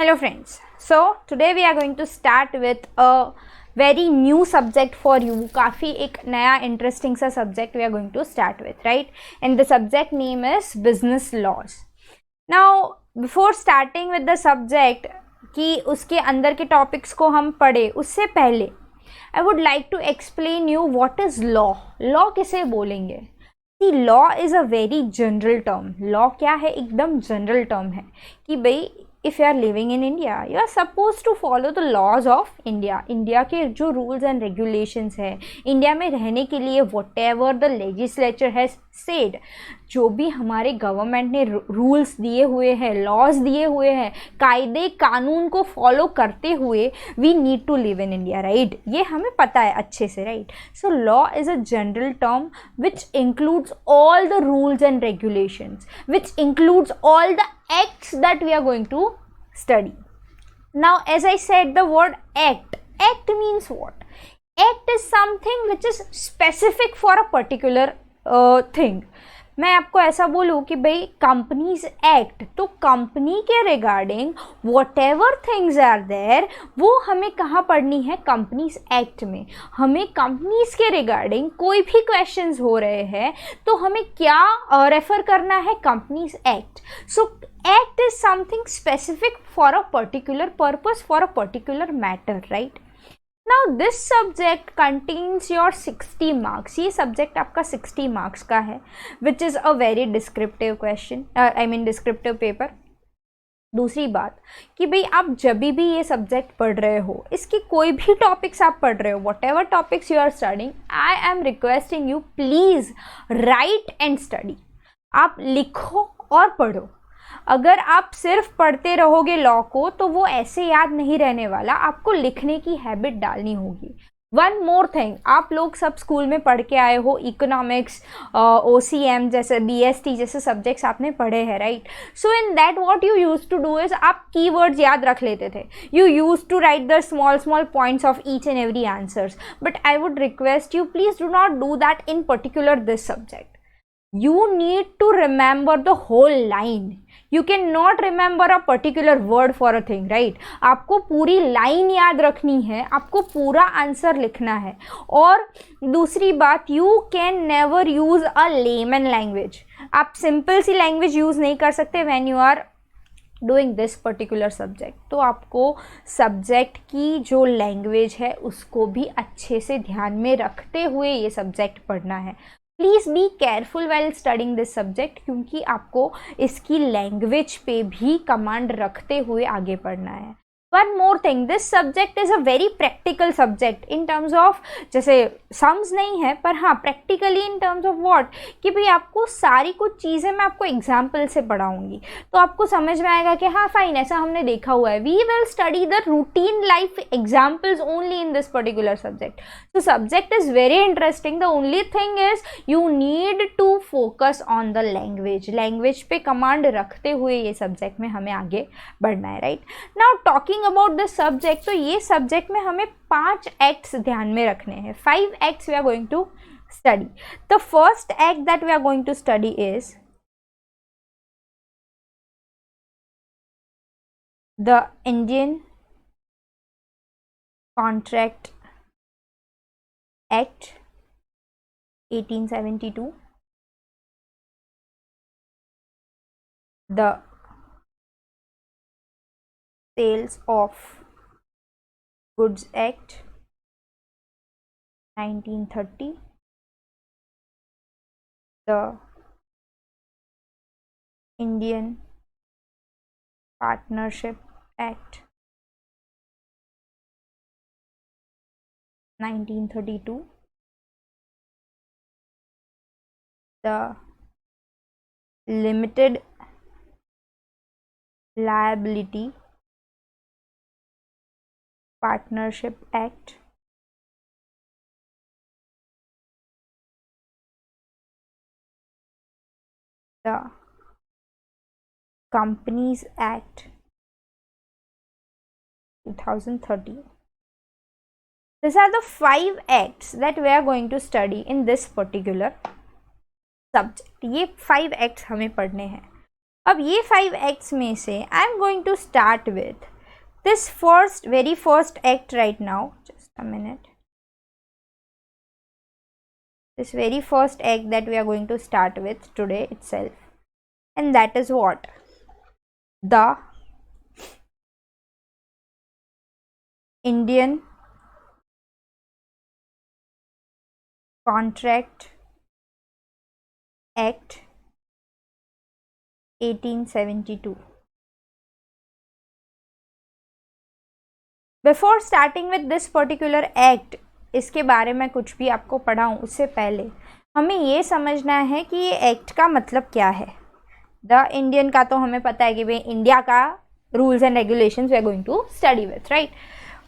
Hello friends, so today we are going to start with a very new subject for you. काफ़ी एक नया interesting सा subject we are going to start with, right? And the subject name is business laws. Now before starting with the subject कि उसके अंदर के topics को हम पढ़े उससे पहले I would like to explain you what is law. Law किसे बोलेंगे? See, law is a very general term. Law क्या है? एकदम general term है कि भाई if you are living in India, you are supposed to follow the laws of India. India के जो rules and regulations है, India में रहने के लिए whatever the legislature has said, जो भी हमारे गवर्नमेंट ने रूल्स दिए हुए हैं, लॉज दिए हुए हैं, कायदे कानून को फॉलो करते हुए we need to live in India, right? ये हमें पता है अच्छे से, right? So law is a general term which includes all the rules and regulations, which includes all the acts that we are going to study. Now as I said the word act means what? Act is something which is specific for a particular thing. मैं आपको ऐसा बोलूँ कि भाई companies act, तो company के regarding whatever things are there वो हमें कहाँ पढ़नी है? कंपनीज एक्ट में. हमें कंपनीज के रिगार्डिंग कोई भी क्वेश्चंस हो रहे हैं तो हमें क्या रेफर करना है? Companies act. So act is something specific for a particular purpose, for a particular matter, right? Now this subject contains your 60 marks. ये subject आपका 60 marks का है, which is a very descriptive question, descriptive paper. दूसरी बात कि भाई आप जब भी ये सब्जेक्ट पढ़ रहे हो, इसके कोई भी टॉपिक्स आप पढ़ रहे हो, whatever topics you are studying, I am requesting you please write and study. आप लिखो और पढ़ो. अगर आप सिर्फ पढ़ते रहोगे लॉ को तो वो ऐसे याद नहीं रहने वाला, आपको लिखने की हैबिट डालनी होगी. वन मोर थिंग, आप लोग सब स्कूल में पढ़ के आए हो, इकोनॉमिक्स, OCM जैसे BST जैसे सब्जेक्ट्स आपने पढ़े हैं, right? So in that what you use to do is आप कीवर्ड्स याद रख लेते थे. You use to write the small points of each and every answers. But I would request you please do not do that in particular this subject. You need to remember the whole line. You cannot remember a particular word for a thing, right? आपको पूरी line याद रखनी है, आपको पूरा answer लिखना है. और दूसरी बात, you can never use a layman language. आप सिंपल सी लैंग्वेज यूज़ नहीं कर सकते when you are doing this particular subject. तो आपको सब्जेक्ट की जो लैंग्वेज है उसको भी अच्छे से ध्यान में रखते हुए ये सब्जेक्ट पढ़ना है. Please be careful well studying this subject, क्योंकि आपको इसकी लैंग्वेज पे भी कमांड रखते हुए आगे पढ़ना है. One more thing, this subject is a very practical subject in terms of, जैसे सम्स नहीं है पर हाँ practically in terms of what, कि भाई आपको सारी कुछ चीज़ें मैं आपको एग्जाम्पल से पढ़ाऊँगी तो आपको समझ में आएगा कि हाँ फाइन, ऐसा हमने देखा हुआ है. We will study the routine life examples only in this particular subject. तो subject is very interesting. The only thing is you need to focus on the language. Language पे कमांड रखते हुए ये सब्जेक्ट में हमें आगे बढ़ना है, right? Now talking about this subject, तो ये सब्जेक्ट में हमें 5 एक्ट्स ध्यान में रखने हैं. 5 acts we are going to study. The first act that we are going to study is the Indian Contract Act 1872, the Sales of Goods Act 1930, the Indian Partnership Act 1932, the Limited Liability Partnership Act, the Companies Act 2013. These are the 5 acts that we are going to study in this particular subject. ये 5 acts हमें पढ़ने हैं. अब ये 5 acts में से I am going to start with this very first act right now, just a minute, this very first act that we are going to start with today itself, and that is what? The Indian Contract Act 1872. Before starting with this particular act, इसके बारे में कुछ भी आपको पढ़ाऊँ उससे पहले हमें ये समझना है कि ये एक्ट का मतलब क्या है. द इंडियन का तो हमें पता है कि भाई इंडिया का rules and regulations we are going to study with, right.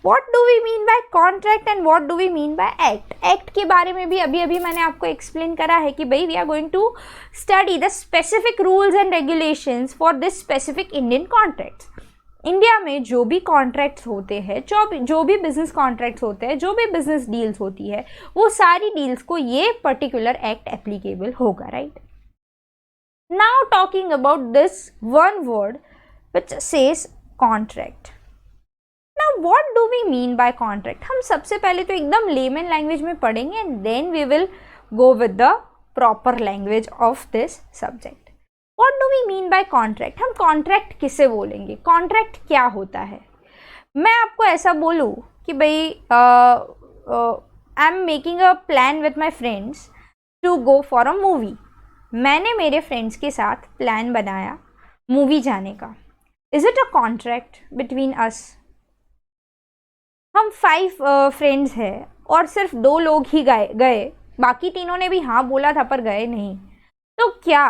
What do we mean by contract and what do we mean by act. Act के बारे में भी अभी मैंने आपको एक्सप्लेन करा है कि भाई we are going to study the specific rules and regulations for this specific Indian contracts. India में जो भी कॉन्ट्रैक्ट्स होते हैं, जो भी बिजनेस कॉन्ट्रैक्ट्स होते हैं, जो भी बिजनेस डील्स होती है, वो सारी डील्स को ये पर्टिकुलर एक्ट एप्लीकेबल होगा, right. Now talking about this one word which says contract. Now what do we mean by contract. हम सबसे पहले तो एकदम लेमन लैंग्वेज में पढ़ेंगे and then we will go with the proper language of this subject. What do we mean by contract? हम contract किसे बोलेंगे, कॉन्ट्रैक्ट क्या होता है. मैं आपको ऐसा बोलूँ कि भाई I am making a plan with my friends to go for a movie. मैंने मेरे फ्रेंड्स के साथ प्लान बनाया मूवी जाने का. Is it a contract between us. हम 5 फ्रेंड्स हैं और सिर्फ 2 लोग ही गए, बाकी तीनों ने भी हाँ बोला था पर गए नहीं. तो क्या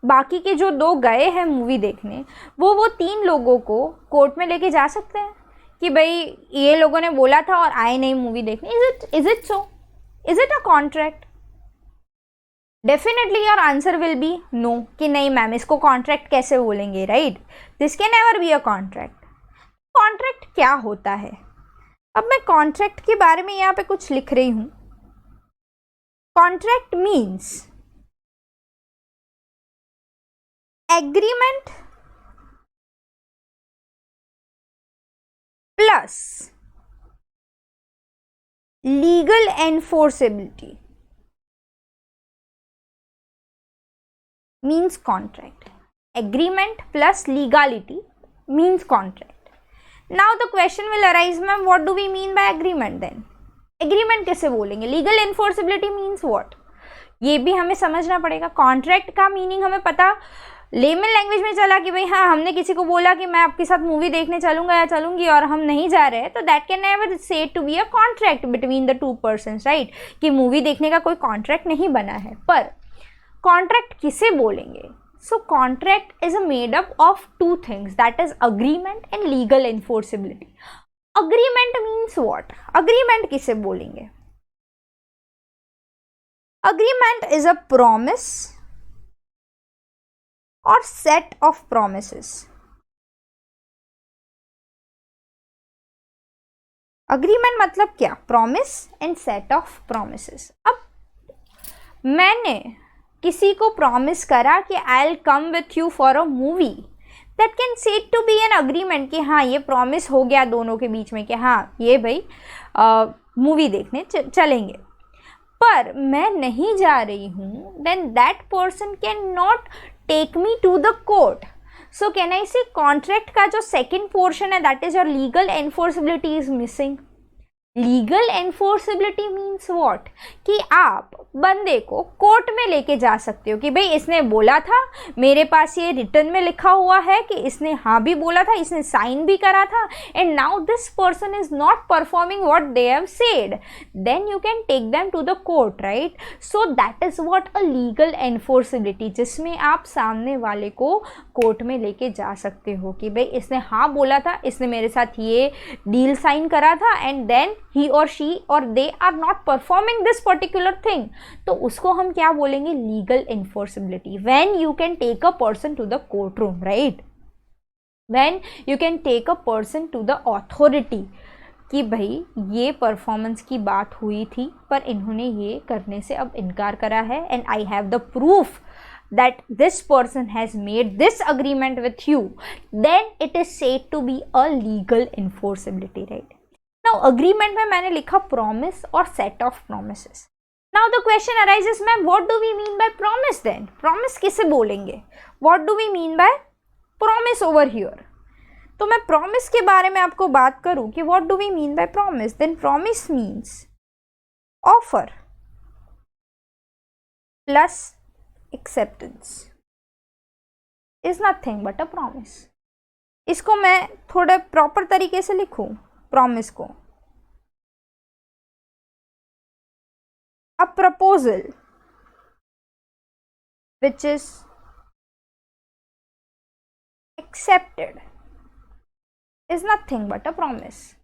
बाकी के जो 2 गए हैं मूवी देखने, वो 3 लोगों को कोर्ट में लेके जा सकते हैं कि भाई ये लोगों ने बोला था और आए नहीं मूवी देखने. Is it so? Is it a contract? Definitely your answer will be no, कि नहीं मैम इसको कॉन्ट्रैक्ट कैसे बोलेंगे, right. This can never be a contract. Contract क्या होता है? अब मैं कॉन्ट्रैक्ट के बारे में यहाँ पे कुछ लिख रही हूँ. Contract means agreement plus legal enforceability means contract. Agreement plus legality means contract. Now the question will arise, ma'am, what do we mean by agreement then? Agreement कैसे बोलेंगे? Legal enforceability means what? ये भी हमें समझना पड़ेगा. Contract का meaning हमें पता लेमन लैंग्वेज में चला कि भाई हाँ हमने किसी को बोला कि मैं आपके साथ मूवी देखने चलूंगा या चलूंगी और हम नहीं जा रहे हैं, तो that can never said to be a contract between the 2 persons, right. कि मूवी देखने का कोई कॉन्ट्रैक्ट नहीं बना है. पर कॉन्ट्रैक्ट किसे बोलेंगे? So contract is made up of 2 things, that is agreement and legal enforceability. Agreement means what? Agreement किसे बोलेंगे? Agreement is a promise or set of promises. Agreement मतलब क्या? Promise and set of promises. अब मैंने किसी को promise करा कि I'll come with you for a movie. That can said to be an agreement कि हाँ ये promise हो गया दोनों के बीच में कि हाँ ये भाई मूवी देखने चलेंगे. पर मैं नहीं जा रही हूँ, then that person cannot take me to the court. So can I say contract का जो second portion है that is your legal enforceability is missing. Legal enforceability means what? कि आप बंदे को कोर्ट में लेके जा सकते हो कि भाई इसने बोला था, मेरे पास ये रिटर्न में लिखा हुआ है कि इसने हाँ भी बोला था, इसने साइन भी करा था, and now this person is not performing what they have said, then you can take them to the court, right. So that is what a legal enforceability, जिसमें आप सामने वाले को कोर्ट में लेके जा सकते हो कि भाई इसने हाँ बोला था, इसने मेरे साथ ये डील साइन करा था, and then he or she or they are not performing this particular thing. तो उसको हम क्या बोलेंगे? legal enforceability. When you can take a person to the courtroom, right? When you can take a person to the authority कि भाई ये performance की बात हुई थी पर इन्होंने ये करने से अब इनकार करा है, and I have the proof that this person has made this agreement with you, then it is said to be a legal enforceability, right? Now agreement में मैंने लिखा promise और set of promises. Now the question arises, ma'am, what do we mean by promise then? Promise किसे बोलेंगे? What do we mean by promise over here? तो मैं promise के बारे में आपको बात करूं कि what do we mean by promise? Then promise means offer plus acceptance is nothing but a promise. इसको मैं थोड़ा प्रॉपर तरीके से लिखूं promise को, a proposal which is accepted is nothing but a promise.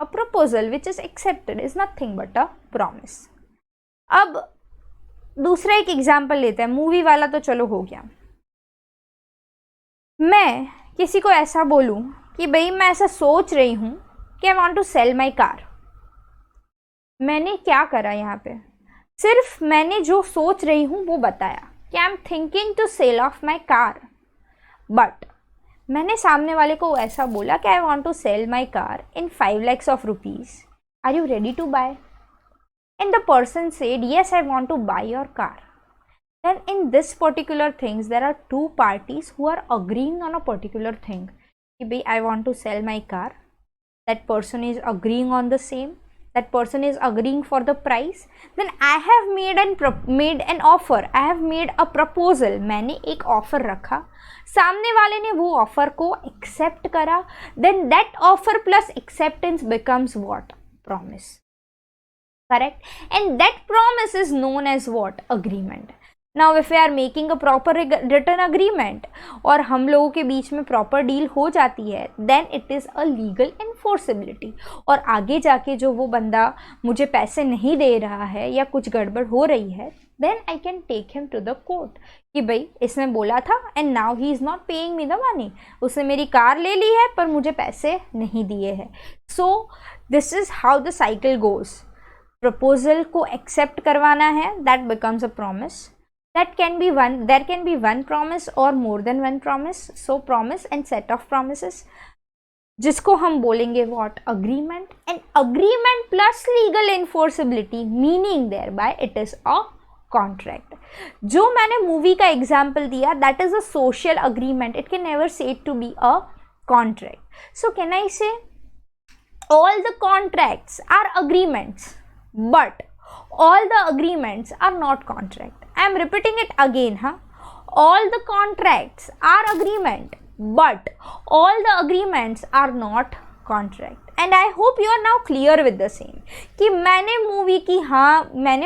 A proposal which is accepted is nothing but a promise. अब दूसरा एक एग्जाम्पल लेते हैं, मूवी वाला तो चलो हो गया. मैं किसी को ऐसा बोलूं कि भाई मैं ऐसा सोच रही हूं कि I want to sell my car. मैंने क्या करा यहाँ पे? सिर्फ मैंने जो सोच रही हूँ वो बताया कि I am thinking to sell off my car, but मैंने सामने वाले को ऐसा बोला कि I want to sell my car in 5 lakhs of rupees. Are you ready to buy? And the person said yes, I want to buy your car. Then in this particular things there are two parties who are agreeing on a particular thing. कि भाई I want to sell my car. That person is agreeing on the same. That person is agreeing for the price. Then I have made an offer. I have made a proposal. मैंने एक offer रखा, सामने वाले ने वो offer को accept करा. Then that offer plus acceptance becomes what? Promise. Correct? And that promise is known as what? Agreement. Now if we are making a proper written agreement और हम लोगों के बीच में proper deal हो जाती है, then it is a legal enforceability. और आगे जाके जो वो बंदा मुझे पैसे नहीं दे रहा है या कुछ गड़बड़ हो रही है, then I can take him to the court कि भाई इसने बोला था and now he is not paying me the money. उसने मेरी कार ले ली है पर मुझे पैसे नहीं दिए हैं. So this is how the cycle goes. Proposal को एक्सेप्ट करवाना है, that becomes a promise. That can be one, there can be one promise और more than one promise. So promise and set of promises, जिसको हम बोलेंगे what? Agreement. And agreement plus legal enforceability, meaning thereby it is a contract. जो मैंने मूवी का example दिया, that is a social agreement. It can never said to be a contract. So can I से all the contracts are agreements, but all the agreements are not contract. I am repeating it again, all the contracts are agreement, but all the agreements are not contract. And I hope you are now clear with the same कि मैंने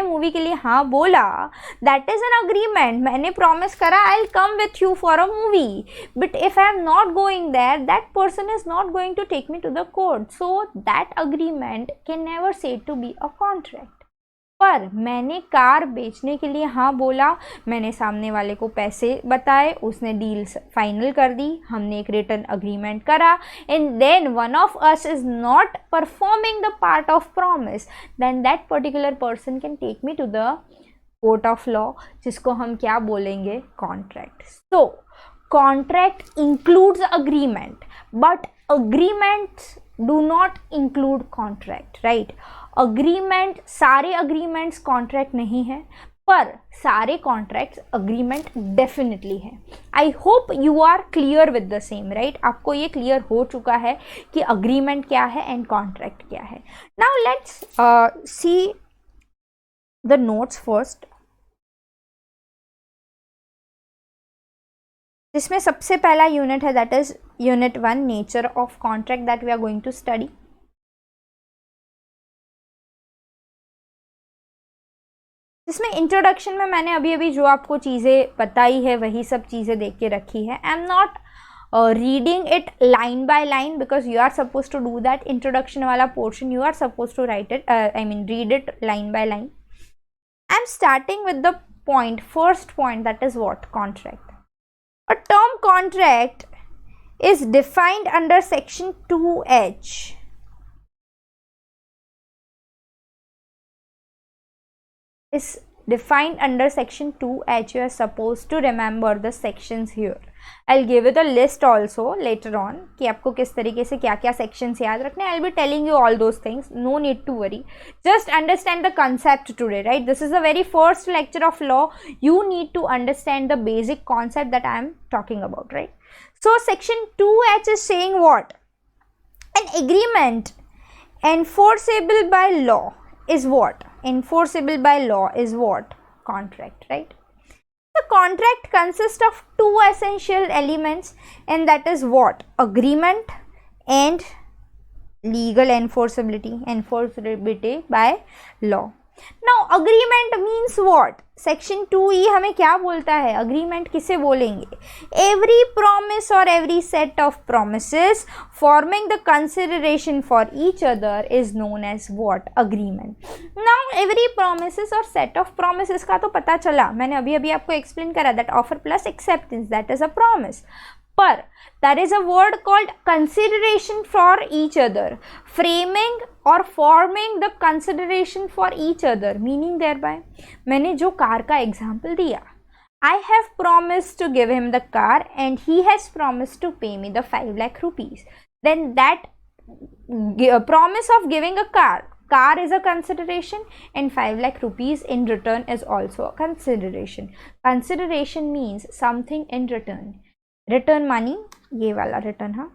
movie के लिए हाँ बोला, that is an agreement. मैंने promise करा I'll come with you for a movie, but if I am not going there, that person is not going to take me to the court. So that agreement can never say to be a contract. पर मैंने car बेचने के लिए हाँ बोला, मैंने सामने वाले को पैसे बताए, उसने डील फाइनल कर दी, हमने एक रिटर्न अग्रीमेंट करा, and then one of us is not performing the part of promise, then that particular person can take me to the court of law, जिसको हम क्या बोलेंगे? Contract. So contract includes agreement, but agreements do not include contract, right? Agreement, सारे agreements contract नहीं है, पर सारे contracts agreement definitely है. I hope you are clear with the same, right? आपको ये क्लियर हो चुका है कि अग्रीमेंट क्या है एंड कॉन्ट्रैक्ट क्या है. Now let's see the notes first, जिसमें सबसे पहला यूनिट है, that is unit 1, nature of contract, that we are going to study. इसमें इंट्रोडक्शन में मैंने अभी जो आपको चीज़ें बताई है वही सब चीज़ें देख के रखी है. I am not reading it line by line because you are suppose to do that. Introduction वाला portion you are suppose to write it, I mean read it line by line. I am starting with the point, first point, that is what? Contract. A term contract is defined under section 2H. Is defined under section 2H. You are supposed to remember the sections here. I'll give you the list also later on कि आपको किस तरीके से क्या क्या sections याद रखने. I'll be telling you all those things. No need to worry. Just understand the concept today, right? This is the very first lecture of law. You need to understand the basic concept that I am talking about, right? So section 2H is saying what? An agreement enforceable by law is what? Enforceable by law is what? Contract, right? The contract consists of two essential elements, and that is what? Agreement and legal enforceability by law. Now agreement means what? Section 2E हमें क्या बोलता है? Agreement किसे बोलेंगे? Every promise or every set of promises forming the consideration for each other is known as what? Agreement. Now every promises or set of promises का तो पता चला, मैंने अभी आपको explain करा that offer plus acceptance, that is a promise. पर there is a word called consideration for each other, framing or forming the consideration for each other, meaning thereby मैंने जो कार का एग्जाम्पल दिया, I have promised to give him the car and he has promised to pay me the 5 lakh rupees. Then that promise of giving a car is a consideration and 5 lakh rupees in return is also a consideration. Consideration means something in return. Return money, ये वाला return, हाँ,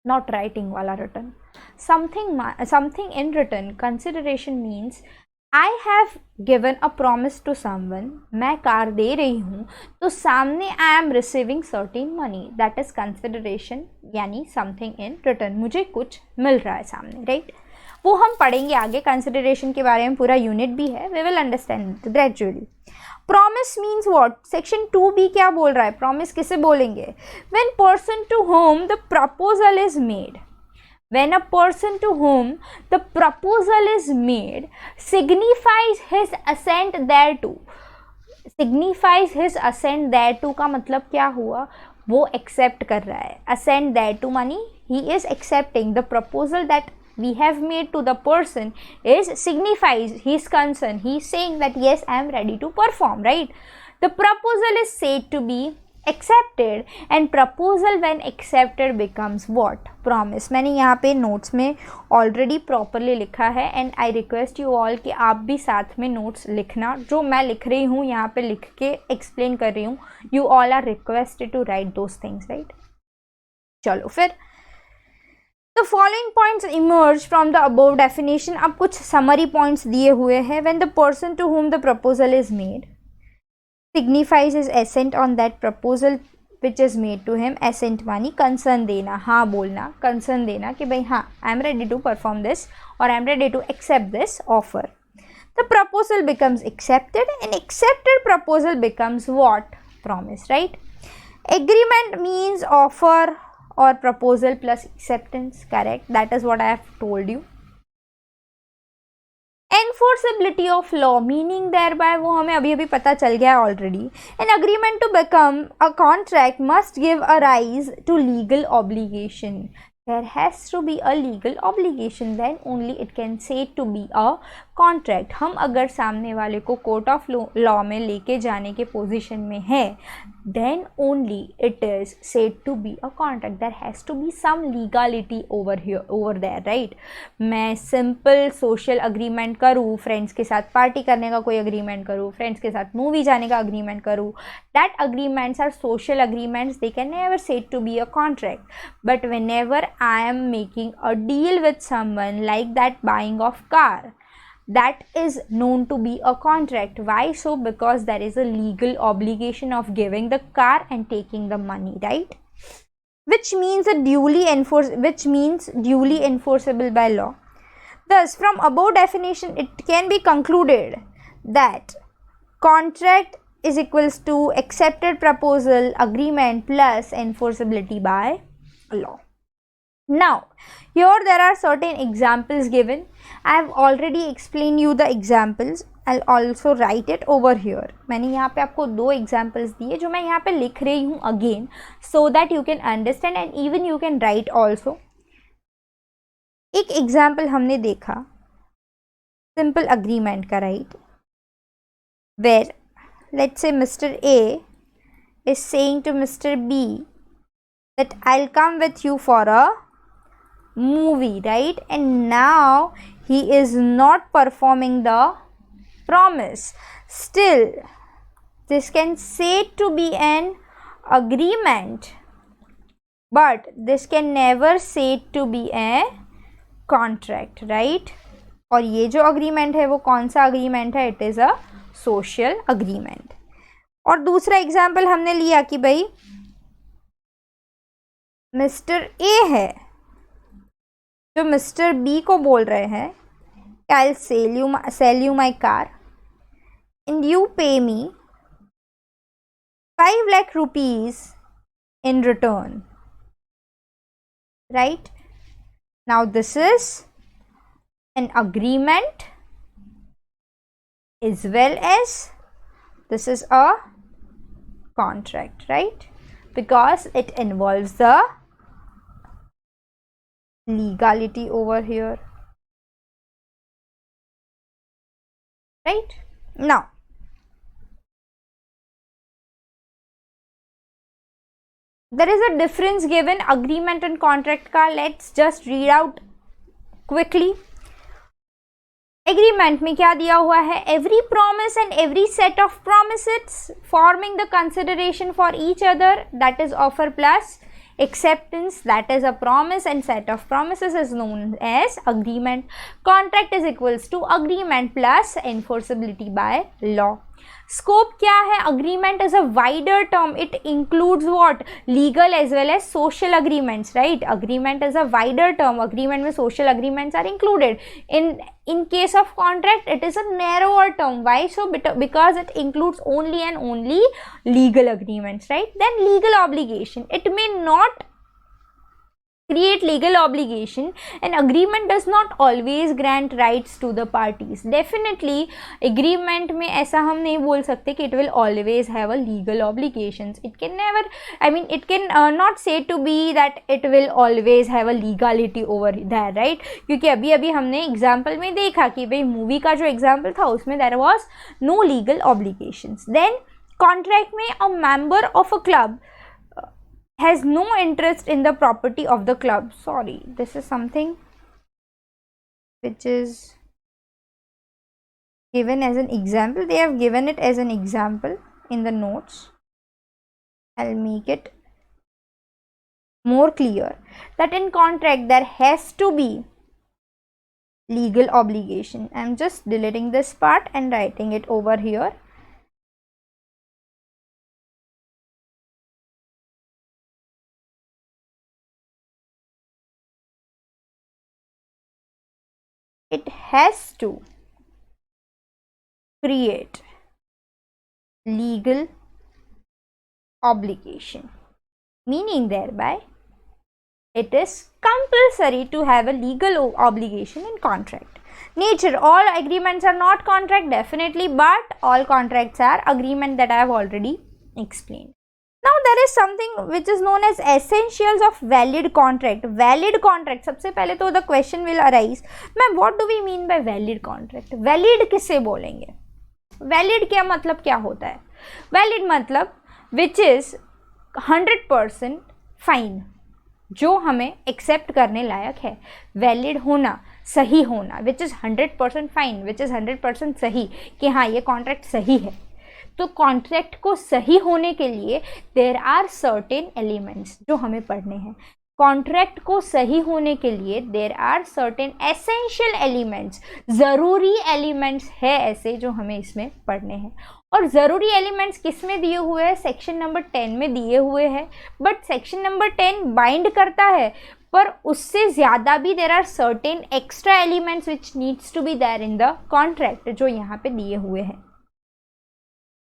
not writing वाला return. Something in return. Consideration means I have given a promise to someone, मैं car दे रही हूँ तो सामने I am receiving certain money, that is consideration, यानी something in return, मुझे कुछ मिल रहा है सामने, right? वो हम पढ़ेंगे आगे, कंसिडरेशन के बारे में पूरा यूनिट भी है, we will understand gradually. Promise means what? Section 2B क्या बोल रहा है? प्रॉमिस किसे बोलेंगे? When person to whom the proposal is made, when a person to whom the proposal is made signifies his assent thereto. signifies his assent thereto का मतलब क्या हुआ? वो accept कर रहा है. assent thereto मानी he is accepting the proposal that we have made to the person is signifies his concern. He is saying that yes, I am ready to perform, right? The proposal is said to be accepted and proposal when accepted becomes what? Promise. मैंने यहाँ पे notes में already properly लिखा है and I request you all कि आप भी साथ में notes लिखना, जो मैं लिख रही हूँ यहाँ पे लिख के explain कर रही हूँ. You all are requested to write those things, right? चलो फिर The following points emerge from the above definition. अब कुछ summary points दिए हुए हैं. When the person to whom the proposal is made signifies his assent on that proposal which is made to him. Assent मानी concern देना, हाँ बोलना, concern देना कि भाई हाँ I am ready to perform this or I am ready to accept this offer. The proposal becomes accepted and accepted proposal becomes what? Promise, right? Agreement means offer or proposal plus acceptance, correct? That is what I have told you. Enforceability of law, meaning thereby वो हमें अभी पता चल गया already. An agreement to become a contract must give a rise to legal obligation. There has to be a legal obligation, then only it can say to be a contract. हम अगर सामने वाले को कोर्ट ऑफ लॉ में लेके जाने के position में है, then only it is said to be a contract. There has to be some legality over there, right? मैं simple social agreement करूँ, friends के साथ party करने का कोई agreement करूँ, friends के साथ movie जाने का agreement करूँ, that agreements are social agreements. They can never said to be a contract. But whenever I am making a deal with someone like that buying of car, that is known to be a contract. Why so? Because there is a legal obligation of giving the car and taking the money, right? Which means duly enforceable by law. Thus, from above definition, it can be concluded that contract is equals to accepted proposal, agreement plus enforceability by law. Now, here there are certain examples given. I have already explained you the examples. I'll also write it over here. मैंने यहाँ पे आपको 2 examples दिए जो मैं यहाँ पे लिख रही हूँ again, so that you can understand and even you can write also. एक example हमने देखा simple agreement का, right? Where let's say Mr. A is saying to Mr. B that I'll come with you for a movie, right? And now he is not performing the promise. Still, this can say to be an agreement, but this can never say to be a contract, right? और ये जो agreement है वो कौन सा agreement है? It is a social agreement. और दूसरा एग्जाम्पल हमने लिया कि भाई मिस्टर ए है जो मिस्टर बी को बोल रहे हैं I'll sell you my car and you pay me 5 lakh rupees in return, right? Now this is an agreement as well as this is a contract, right? Because it involves the legality over here, right? Now there is a difference given agreement and contract का. Let's just read out quickly. Agreement में क्या दिया हुआ है? Every promise and every set of promises forming the consideration for each other, that is offer plus acceptance, that is a promise, and set of promises is known as agreement. Contract is equals to agreement plus enforceability by law. Scope क्या है? Agreement is a wider term. It includes what? Legal as well as social agreements, right? Agreement is a wider term. Agreement में social agreements are included. In case of contract, it is a narrower term. Why so? Because it includes only and only legal agreements, right? Then legal obligation. It may not create legal obligation. An agreement does not always grant rights to the parties. Definitely agreement में ऐसा हम नहीं बोल सकते कि it will always have a legal obligations. It can never, I mean it can not say to be that it will always have a legality over there, right? क्योंकि अभी अभी हमने example में देखा कि भाई movie का जो example था उसमें there was no legal obligations. Then contract में a member of a club has no interest in the property of the club. Sorry, this is something which is given as an example. They have given it as an example in the notes. I'll make it more clear that in contract there has to be legal obligation. I'm just deleting this part and writing it over here. It has to create legal obligation, meaning thereby it is compulsory to have a legal obligation in contract. Nature, all agreements are not contract definitely, but all contracts are agreement that I have already explained. Now there is something which is known as essentials of valid contract. Valid contract, सबसे पहले तो the question will arise, ma'am what do we mean by valid contract? Valid किसे बोलेंगे? Valid क्या मतलब क्या होता है? Valid मतलब which is 100% fine, जो हमें एक्सेप्ट करने लायक है. वैलिड होना, सही होना, which is 100% fine, which is 100% सही, कि हाँ ये कॉन्ट्रैक्ट सही है. तो कॉन्ट्रैक्ट को सही होने के लिए देयर आर सर्टेन एलिमेंट्स जो हमें पढ़ने हैं. कॉन्ट्रैक्ट को सही होने के लिए there are certain essential elements, ज़रूरी एलिमेंट्स है ऐसे जो हमें इसमें पढ़ने हैं. और ज़रूरी एलिमेंट्स किस में दिए हुए हैं? सेक्शन नंबर 10 में दिए हुए हैं. बट सेक्शन नंबर 10 बाइंड करता है, पर उससे ज़्यादा भी there are certain extra elements which needs to be there in the contract, जो यहाँ पे दिए हुए हैं.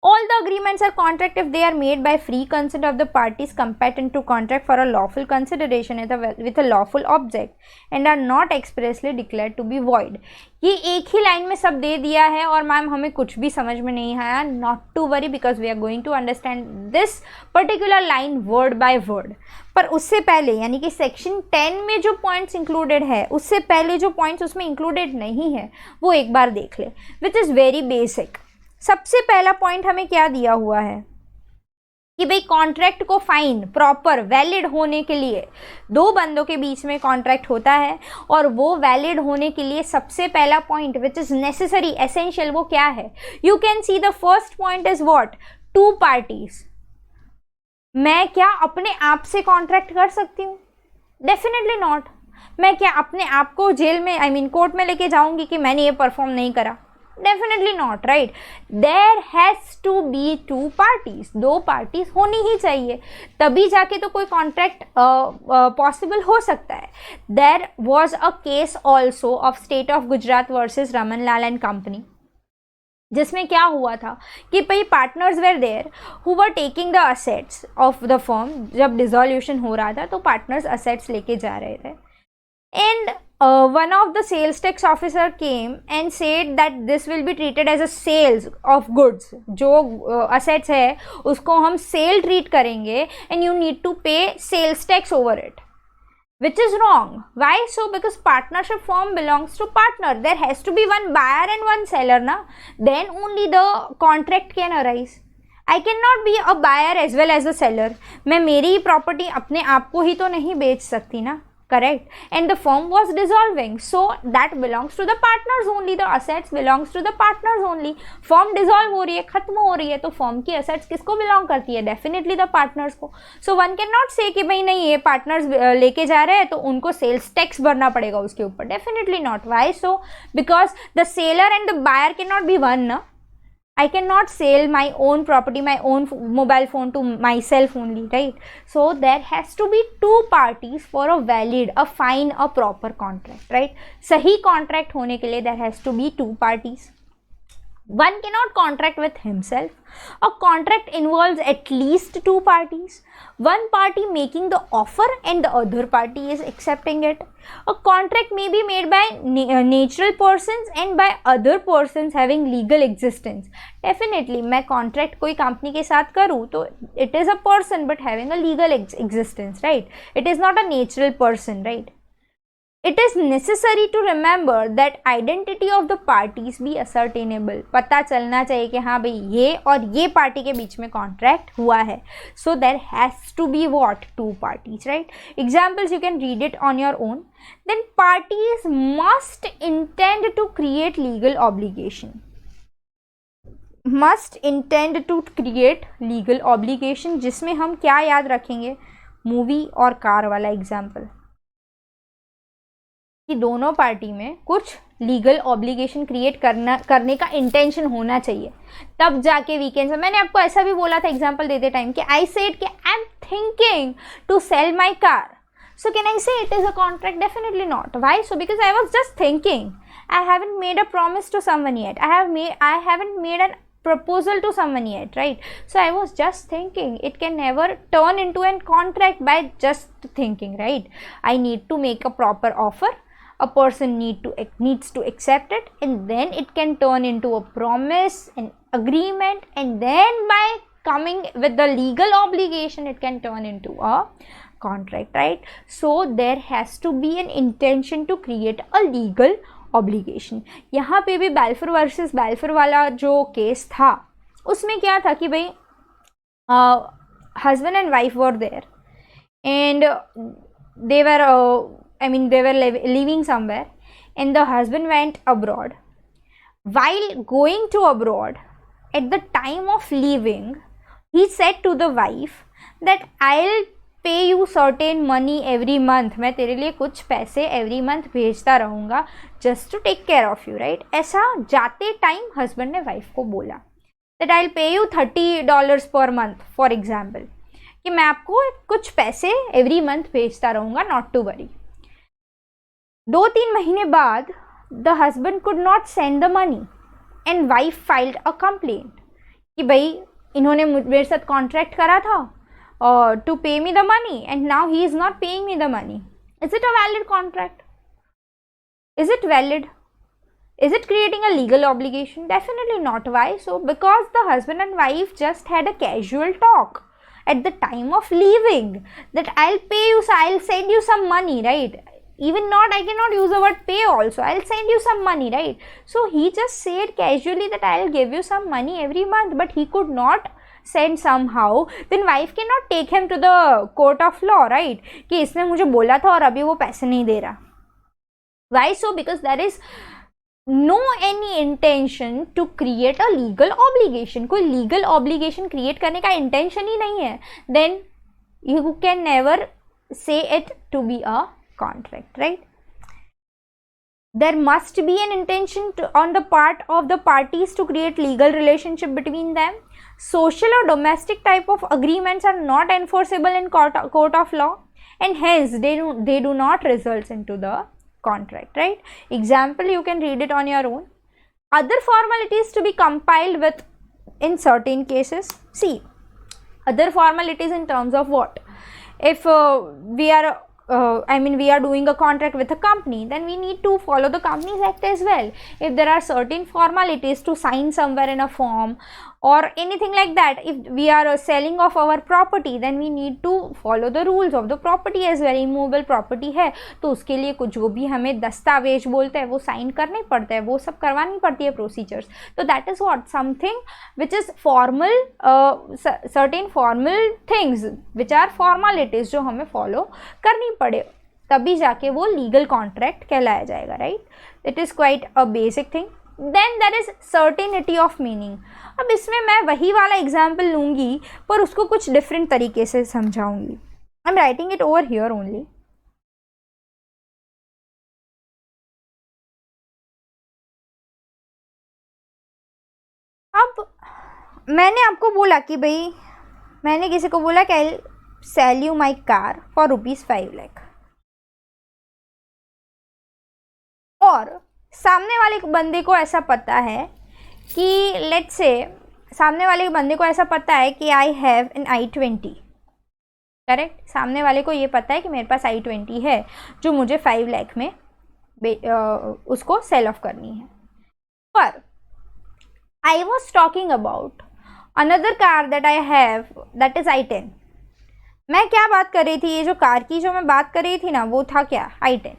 All the agreements are contract if they are made by free consent of the parties competent to contract for a lawful consideration with a lawful object and are not expressly declared to be void. ये एक ही line में सब दे दिया है और ma'am हमें कुछ भी समझ में नहीं आया. Not to worry because we are going to understand this particular line word by word. पर उससे पहले यानी कि सेक्शन 10 में जो पॉइंट्स इंक्लूडेड है उससे पहले जो पॉइंट्स उसमें इंक्लूडेड नहीं है वो एक बार देख ले, विच इज़ वेरी बेसिक। सबसे पहला पॉइंट हमें क्या दिया हुआ है कि भाई कॉन्ट्रैक्ट को फाइन प्रॉपर वैलिड होने के लिए दो बंदों के बीच में कॉन्ट्रैक्ट होता है, और वो वैलिड होने के लिए सबसे पहला point which is necessary essential वो क्या है? You can see the first point is what? Two parties. मैं क्या अपने आप से कॉन्ट्रैक्ट कर सकती हूँ? Definitely not. मैं क्या अपने आप को जेल में कोर्ट में लेके जाऊंगी कि मैंने ये परफॉर्म नहीं करा? Definitely not, right. There has to be two parties, दो पार्टीज होनी ही चाहिए, तभी जाके तो कोई कॉन्ट्रैक्ट पॉसिबल हो सकता है। There was a case also of state of Gujarat versus Raman Lal and company, जिसमें क्या हुआ था कि भाई partners were there who were taking the assets of the firm. जब डिसोल्यूशन हो रहा था तो पार्टनर्स असेट्स लेके जा रहे थे, and one of the sales tax officer came and said that this will be treated as a sales of goods. जो assets है उसको हम sale treat करेंगे and you need to pay sales tax over it, which is wrong. Why so? Because partnership firm belongs to partner. There has to be one buyer and one seller na, then only the contract can arise. I cannot be a buyer as well as a seller. मैं मेरी property अपने आप को ही तो नहीं बेच सकती ना, correct? And the firm was dissolving, so that belongs to the partners only. The assets belongs to the partners only. firm dissolve हो रही है, खत्म हो रही है, तो firm की assets किसको belong करती है? definitely the partners को. So one cannot say कि भाई नहीं ये partners लेके जा रहे हैं तो उनको sales tax भरना पड़ेगा उसके ऊपर. definitely not. Why so? Because the seller and the buyer cannot be one na. I cannot sell my own property, my own mobile phone to myself only, right? So there has to be two parties for a valid, a fine, a proper contract, right? सही contract होने के लिए there has to be two parties. One cannot contract with himself. A contract involves at least two parties. One party making the offer and the other party is accepting it. A contract may be made by natural persons and by other persons having legal existence. Definitely, मैं contract कोई company के साथ करूँ तो it is a person but having a legal existence, right? It is not a natural person, right? It is necessary to remember that identity of the parties be ascertainable. पता चलना चाहिए कि हाँ भाई ये और ये पार्टी के बीच में कॉन्ट्रैक्ट हुआ है. So there has to be what? Two parties, right? Examples you can read it on your own. Then parties must intend to create legal obligation. Must intend to create legal obligation, जिसमें हम क्या याद रखेंगे? Movie और car वाला example, कि दोनों party में कुछ लीगल ऑब्लिगेशन क्रिएट करने का इंटेंशन होना चाहिए, तब जाके वीकेंड से. मैंने आपको ऐसा भी बोला था एग्जांपल देते टाइम कि आई सेड कि I am thinking to sell my car, so can I say it is a contract? Definitely not. Why so? Because I was just thinking. I haven't made a promise to someone yet. I haven't made an proposal to someone yet, right? So I was just thinking. It can never turn into a contract by just thinking, right? I need to make a proper offer. A person needs to accept it, and then it can turn into a promise, an agreement, and then by coming with the legal obligation it can turn into a contract, right? So there has to be an intention to create a legal obligation. यहाँ पे भी Balfour versus Balfour वाला जो case था उसमें क्या था कि भाई husband and wife were there and they were living somewhere, and the husband went abroad. While going to abroad, at the time of leaving, he said to the wife that I'll pay you certain money every month. मैं तेरे लिए कुछ पैसे every month भेजता रहूँगा just to take care of you, right? ऐसा जाते time husband ने वाइफ को बोला that I'll pay you $30 per month, for example, कि मैं आपको कुछ पैसे every month भेजता रहूँगा, not to worry. 2-3 महीने बाद the husband could not send the money and wife filed a complaint कि भाई इन्होंने मेरे साथ कॉन्ट्रैक्ट करा था to pay me the money and now he is not paying me the money. Is it a valid contract? Is it valid? Is it creating a legal obligation? Definitely not. Why so? Because the husband and wife just had a casual talk. at the time of leaving, that I'll pay you, I'll send you some money, right? Even not, I cannot use the word pay also, I'll send you some money, right? So he just said casually that I'll give you some money every month, but he could not send somehow. Then wife cannot take him to the court of law, right? कि इसने मुझे बोला था और अभी वो पैसे नहीं दे रहा. Why so? Because there is no any intention to create a legal obligation. कोई legal obligation create करने का intention ही नहीं है. Then you can never say it to be a contract, right? There must be an intention on the part of the parties to create legal relationship between them. Social or domestic type of agreements are not enforceable in court of law, and hence they do not result into the contract, right? Example, you can read it on your own. Other formalities to be compiled with in certain cases. See, other formalities in terms of what? If we are we are doing a contract with a company, then we need to follow the Companies Act as well. If there are certain formalities to sign somewhere in a form or anything like that, if we are selling off our property, then we need to follow the rules of the property as well. Immovable property है तो उसके लिए कुछ जो भी हमें दस्तावेज बोलते हैं वो साइन करने पड़ते हैं, वो सब करवानी पड़ती है प्रोसीजर्स. तो that is what, something which is formal, certain formal things which are formalities जो हमें फॉलो करनी पड़े, तभी जाके वो लीगल कॉन्ट्रैक्ट कहलाया जाएगा, right? It is quite a basic thing. Then there is certainty of meaning. अब इसमें मैं वही वाला एग्जाम्पल लूँगी पर उसको कुछ डिफरेंट तरीके से समझाऊंगी. I am writing it over here only. अब मैंने आपको बोला कि भाई, मैंने किसी को बोला कि I sell you my car for ₹5 lakh, और सामने वाले बंदे को ऐसा पता है कि लेट्स से सामने वाले बंदे को ऐसा पता है कि I have an i20, correct? सामने वाले को ये पता है कि मेरे पास i20 है जो मुझे 5 लाख में उसको सेल ऑफ करनी है. पर I was talking about another car that I have, that is i10. मैं क्या बात कर रही थी, ये जो कार की जो मैं बात कर रही थी ना, वो था क्या, i10.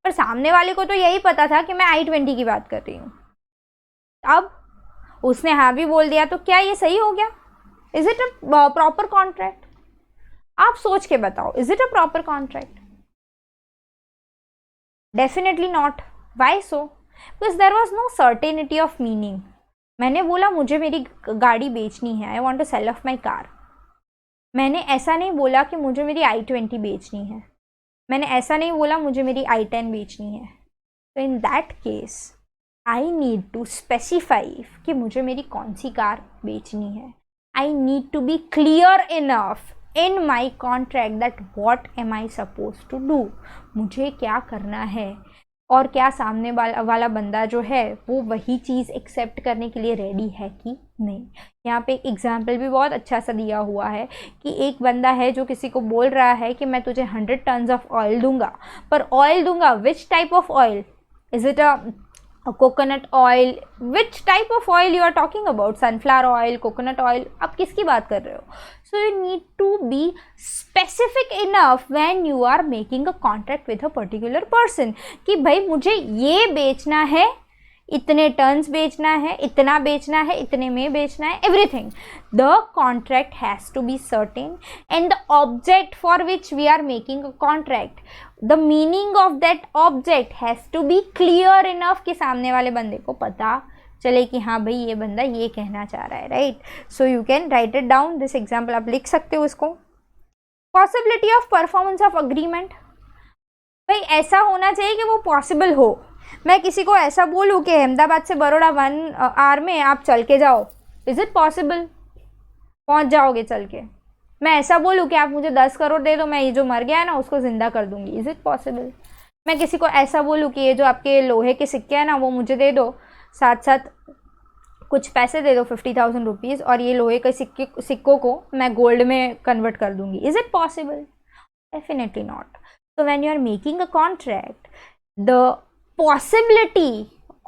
पर सामने वाले को तो यही पता था कि मैं i20 की बात कर रही हूँ. अब उसने हाँ भी बोल दिया, तो क्या ये सही हो गया? Is it a proper contract? आप सोच के बताओ, is it a proper contract? Definitely not. Why so? Because there was no certainty of meaning. मैंने बोला मुझे मेरी गाड़ी बेचनी है, I want to sell off my car. मैंने ऐसा नहीं बोला कि मुझे मेरी i20 बेचनी है. मैंने ऐसा नहीं बोला मुझे मेरी i10 बेचनी है. तो in that case I need to specify कि मुझे मेरी कौन सी कार बेचनी है. I need to be clear enough in my contract that what am I suppose to do. मुझे क्या करना है और क्या सामने वाला बंदा जो है वो वही चीज़ एक्सेप्ट करने के लिए रेडी है कि नहीं. यहाँ पे एक एग्जाम्पल भी बहुत अच्छा सा दिया हुआ है कि एक बंदा है जो किसी को बोल रहा है कि मैं तुझे 100 टन्स ऑफ ऑयल दूंगा, पर ऑयल दूंगा which type of oil? Is it a coconut oil? Which type of oil you are talking about? Sunflower oil, coconut oil, आप किसकी बात कर रहे हो? So you need to be specific enough when you are making a contract with a particular person कि भाई मुझे ये बेचना है, इतने टन्स बेचना है, इतना बेचना है, इतने में बेचना है, everything. The contract has to be certain and the object for which we are making a contract, the meaning of that object has to be clear enough कि सामने वाले बंदे को पता चले कि हाँ भाई ये बंदा ये कहना चाह रहा है, right? So you can write it down. This example आप लिख सकते हो इसको. Possibility of performance of agreement. भाई ऐसा होना चाहिए कि वो पॉसिबल हो. मैं किसी को ऐसा बोलूँ कि अहमदाबाद से बड़ौदा 1 आवर में आप चल के जाओ, इज़ इट पॉसिबल? पहुँच जाओगे चल के. मैं ऐसा बोलूँ कि आप मुझे 10 करोड़ दे दो, मैं ये जो मर गया है ना उसको ज़िंदा कर दूँगी, इज़ इट पॉसिबल? मैं किसी को ऐसा बोलूँ कि ये जो आपके लोहे के सिक्के हैं ना वो मुझे दे दो, साथ साथ कुछ पैसे दे दो 50,000 रुपीज़, और ये लोहे के सिक्कों को मैं गोल्ड में कन्वर्ट कर दूँगी, is it possible? Definitely not. So when you are making a contract, the possibility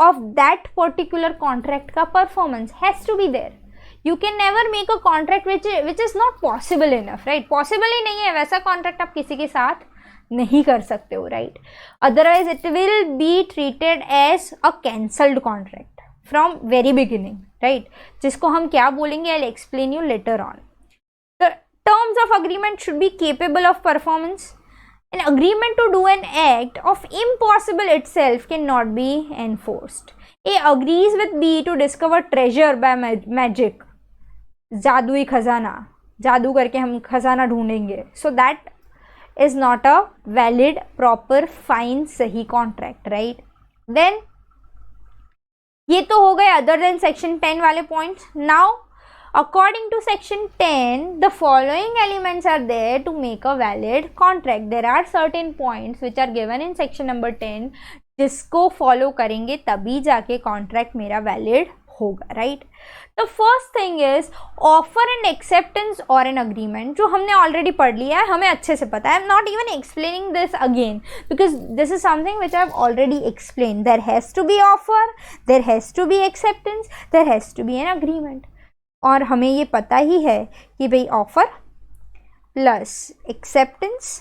of that particular contract का performance has to be there. You can never make a contract which is not possible enough, right? Possible ही नहीं है वैसा contract आप किसी के साथ नहीं कर सकते हो, right? Otherwise it will be treated as a cancelled contract from very beginning, right? जिसको हम क्या बोलेंगे, I'll explain you later on. The terms of agreement should be capable of performance. An agreement to do an act of impossible itself cannot be enforced. A agrees with B to discover treasure by magic. जादुई खजाना, जादू करके हम खजाना ढूंढेंगे. So that is not a valid, proper, fine, सही contract, right? Then ये तो हो गए other than section 10 वाले points. Now according to section 10, the following elements are there to make a valid contract. There are certain points which are given in section number 10 जिसको follow करेंगे तभी जाके contract मेरा valid होगा, right? The first thing is offer and acceptance or an agreement, जो हमने already पढ़ लिया है, हमें अच्छे से पता है. I am not even explaining this again because this is something which I have already explained. There has to be offer, there has to be acceptance, there has to be an agreement. और हमें ये पता ही है कि भाई offer plus acceptance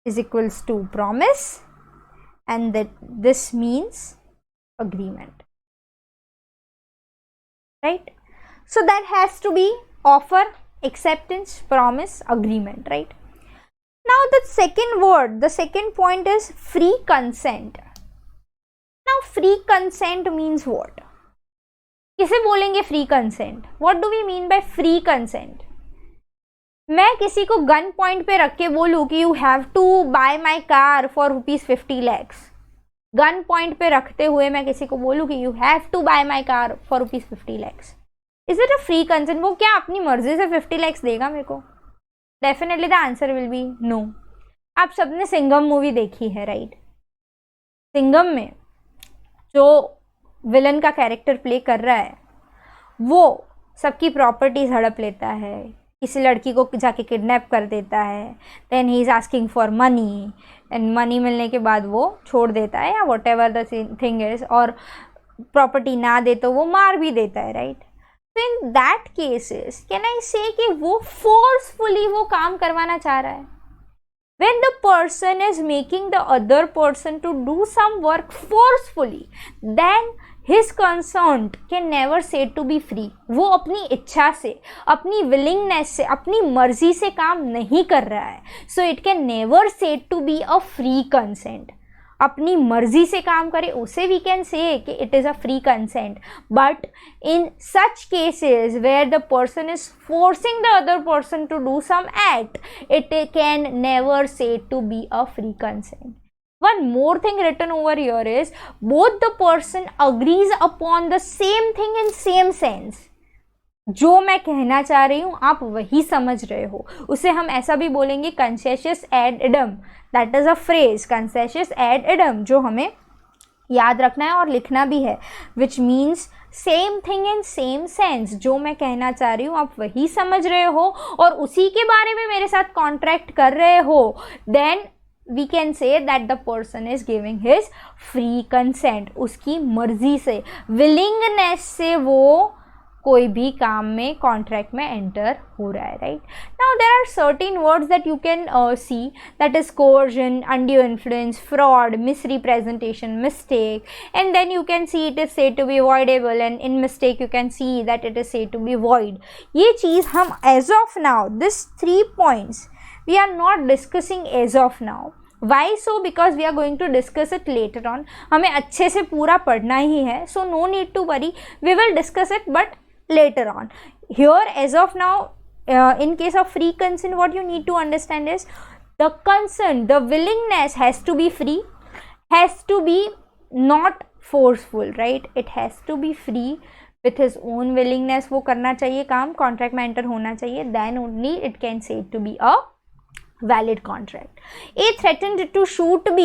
is equals to promise and that this means agreement, right? So that has to be offer, acceptance, promise, agreement, right? Now the second word, the second point is free consent. Now free consent means what? किसे बोलेंगे free consent? What do we mean by free consent? मैं किसी को gun point पे रख के बोलूँ कि you have to buy my car for ₹50 lakhs. Gun point पे रखते हुए मैं किसी को बोलूँ कि you have to buy my car for ₹50 lakhs. Is it a free consent? वो क्या अपनी मर्जी से 50 lakhs देगा मेरे को? Definitely the answer will be no. आप सबने सिंघम मूवी देखी है, राइट? सिंघम में जो विलन का कैरेक्टर प्ले कर रहा है वो सबकी प्रॉपर्टीज हड़प लेता है, किसी लड़की को जाके किडनैप कर देता है, then he is asking for money and money मिलने के बाद वो छोड़ देता है या whatever the thing is, और प्रॉपर्टी ना दे तो वो मार भी देता है, राइट? तो in that cases can I से कि वो फोर्सफुली वो काम करवाना चाह रहा है. When the person is making the other person to do some work forcefully, then his consent can never said to be free. वो अपनी इच्छा से, अपनी willingness से, अपनी मर्जी से काम नहीं कर रहा है. So it can never said to be a free consent. अपनी मर्जी से काम करे उसे we can say कि it is a free consent. But in such cases where the person is forcing the other person to do some act, it can never say to be a free consent. One more thing written over here is both the person agrees upon the same thing in same sense. जो मैं कहना चाह रही हूँ आप वही समझ रहे हो, उसे हम ऐसा भी बोलेंगे consensus ad idem. That is a phrase, consensus ad idem, जो हमें याद रखना है और लिखना भी है, which means same thing in same sense. जो मैं कहना चाह रही हूँ आप वही समझ रहे हो और उसी के बारे में मेरे साथ कॉन्ट्रैक्ट कर रहे हो, then we can say that the person is giving his free consent. उसकी मर्जी से, willingness से वो कोई भी काम में कॉन्ट्रैक्ट में एंटर हो रहा है, right? Now there are certain words that you can see, that is coercion, undue influence, fraud, misrepresentation, mistake, and then you can see it is said to be avoidable, and in mistake you can see that it is said to be void. ये चीज़ हम as of now, this 3 points we are not discussing as of now. Why so? Because we are going to discuss it later on. हमें अच्छे से पूरा पढ़ना ही है, so no need to worry, we will discuss it but later on. Here as of now, in case of free consent, what you need to understand is the consent, the willingness has to be free, has to be not forceful, right? It has to be free with his own willingness. वो करना चाहिए काम, contract में enter होना चाहिए, then only it can say to be a valid contract. A threatened to shoot B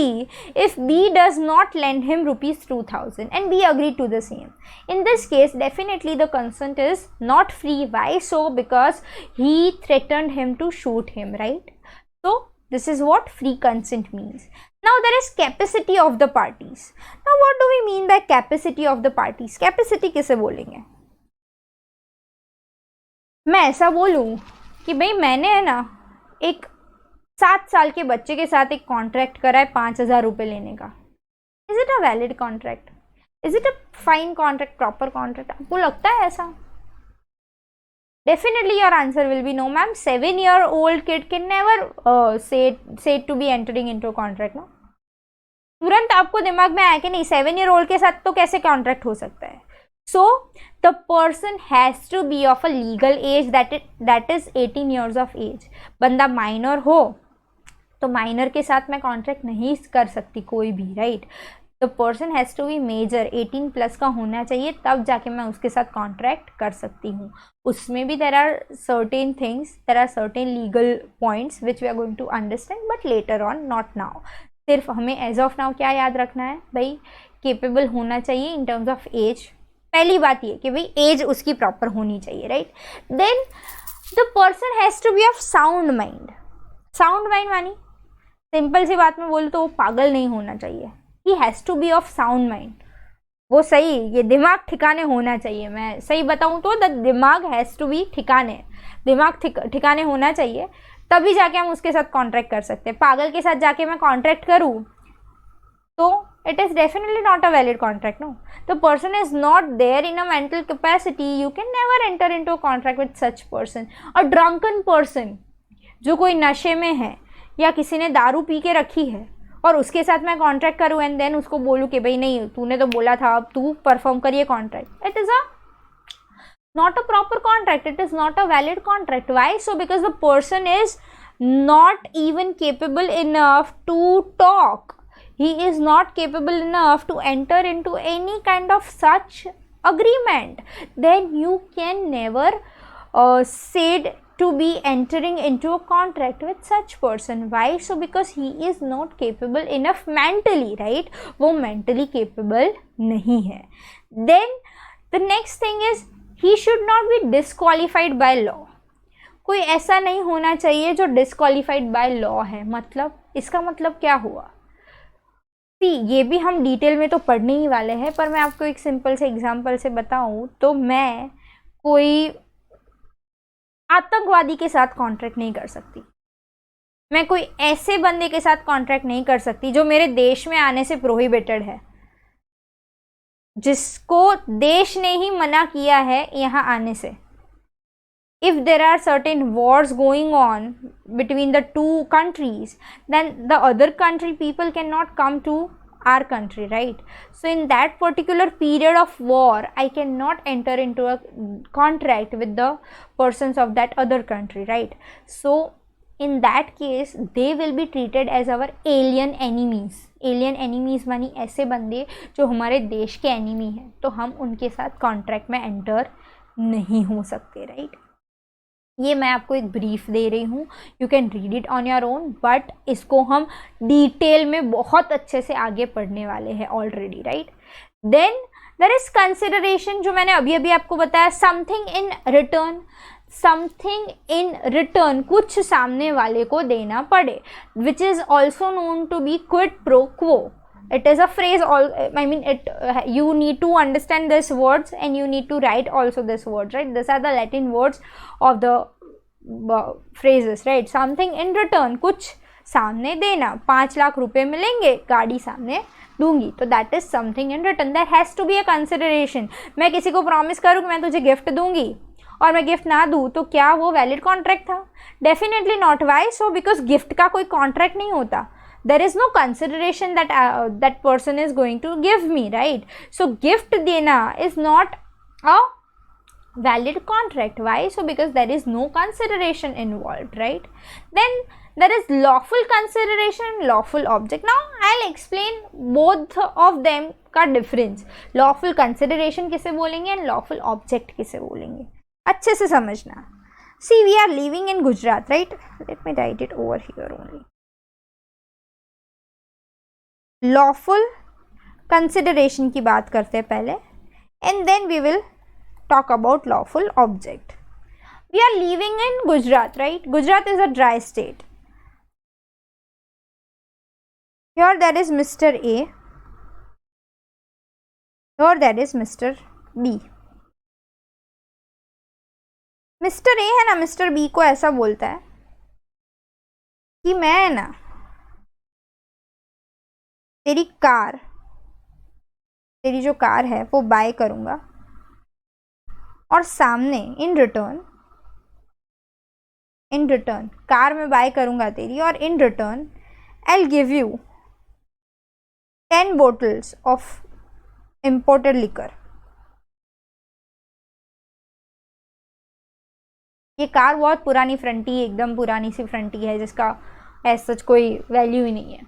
if B does not lend him ₹2,000 and B agreed to the same. In this case, definitely the consent is not free. Why so? Because he threatened him to shoot him, right? So this is what free consent means. Now there is capacity of the parties. Now what do we mean by capacity of the parties? Capacity किसे बोलेंगे? मैं ऐसा बोलूँ कि भाई मैंने है ना एक 7 साल के बच्चे के साथ एक कॉन्ट्रैक्ट करा है 5,000 रुपये लेने का, is it a valid contract? Is it a fine contract, proper contract? आपको लगता है ऐसा? Definitely your answer will be no, ma'am. 7-year-old kid can never say to be entering into a contract, no? तुरंत आपको दिमाग में आया कि नहीं 7-year-old के साथ तो कैसे कॉन्ट्रैक्ट हो सकता है? So the person has to be of a legal age that is 18 years of age. बंदा माइनर हो तो माइनर के साथ मैं कॉन्ट्रैक्ट नहीं कर सकती कोई भी, right? The person has to be major, 18+ का होना चाहिए, तब जाके मैं उसके साथ कॉन्ट्रैक्ट कर सकती हूँ. उसमें भी there are certain things, there are certain legal points which we are going to understand, but later on, not now. सिर्फ हमें एज ऑफ नाउ क्या याद रखना है भाई? केपेबल होना चाहिए इन टर्म्स ऑफ एज. पहली बात ये कि भाई एज उसकी प्रॉपर होनी चाहिए, right? Then the person has to be of sound mind. Sound mind मानी सिंपल सी बात में बोलूँ तो वो पागल नहीं होना चाहिए. He has to be of sound mind. वो सही, ये दिमाग ठिकाने होना चाहिए. मैं सही बताऊँ तो द दिमाग हैज़ टू बी ठिकाने, दिमाग ठिकाने होना चाहिए, तभी जाके हम उसके साथ कॉन्ट्रैक्ट कर सकते हैं. पागल के साथ जाके मैं कॉन्ट्रैक्ट करूँ तो it is definitely not a valid contract, no. The person is not there in a mental capacity. You can never enter into a contract with such person. A drunken person, जो कोई नशे में है या किसी ने दारू पी के रखी है और उसके साथ मैं कॉन्ट्रैक्ट करूँ एंड देन उसको बोलूँ कि भाई नहीं तूने तो बोला था अब तू परफॉर्म करिए contract, it is a not a proper contract. It is not a valid contract. Why? So because the person is not even capable enough to talk. He is not capable enough to enter into any kind of such agreement. Then you can never said to be entering into a contract with such person. Why? So because he is not capable enough mentally, right? वो mentally capable नहीं है. Then the next thing is he should not be disqualified by law. कोई ऐसा नहीं होना चाहिए जो disqualified by law है. मतलब इसका मतलब क्या हुआ? ये भी हम डिटेल में तो पढ़ने ही वाले हैं, पर मैं आपको एक सिंपल से एग्जांपल से बताऊं तो मैं कोई आतंकवादी के साथ कॉन्ट्रैक्ट नहीं कर सकती. मैं कोई ऐसे बंदे के साथ कॉन्ट्रैक्ट नहीं कर सकती जो मेरे देश में आने से प्रोहिबिटेड है, जिसको देश ने ही मना किया है यहाँ आने से. If there are certain wars going on between the two countries, then the other country people cannot come to our country, right? So in that particular period of war, I cannot enter into a contract with the persons of that other country, right? So in that case, they will be treated as our alien enemies. Alien enemies मानी ऐसे बंदे जो हमारे देश के enemy हैं, तो हम उनके साथ कॉन्ट्रैक्ट में एंटर नहीं हो सकते, राइट? ये मैं आपको एक ब्रीफ दे रही हूँ, you can read it on your own, but इसको हम डिटेल में बहुत अच्छे से आगे पढ़ने वाले हैं already, right? Then there is consideration, जो मैंने अभी अभी आपको बताया, something in return. Something in return, कुछ सामने वाले को देना पड़े, which is also known to be quid pro quo. It is a phrase, I mean it, you need to understand these words and you need to write also these words, right? These are the Latin words of the phrases, right? Something in return, कुछ सामने देना. 5 लाख रुपए मिलेंगे, गाड़ी सामने दूंगी, तो that is something in return. There has to be a consideration. मैं किसी को प्रॉमिस करूँ कि मैं तुझे गिफ्ट दूंगी और मैं गिफ्ट ना दूँ, तो क्या वो वैलिड कॉन्ट्रैक्ट था? Definitely not. Why? So because gift का कोई कॉन्ट्रैक्ट नहीं होता. There is no consideration that that person is going to give me, right? So gift dena is not a valid contract. Why? So because there is no consideration involved, right? Then there is lawful consideration and lawful object. Now I'll explain both of them का difference. Lawful consideration किसे बोलेंगे and lawful object किसे बोलेंगे, अच्छे से समझना. See, we are living in Gujarat, right? Let me write it over here only. Lawful consideration की बात करते हैं पहले, and then we will talk about lawful object. We are living in Gujarat, right? Gujarat is a dry state. Here that is mister A, here that is mister B. Mister A है ना, mister B को ऐसा बोलता है कि मैं ना तेरी जो कार है वो बाय करूंगा, और सामने इन रिटर्न कार में बाय करूंगा तेरी, और in return I will give you 10 bottles of imported liquor। ये कार बहुत पुरानी फ्रंटी, एकदम पुरानी सी फ्रंटी है जिसका ऐसा कोई वैल्यू ही नहीं है।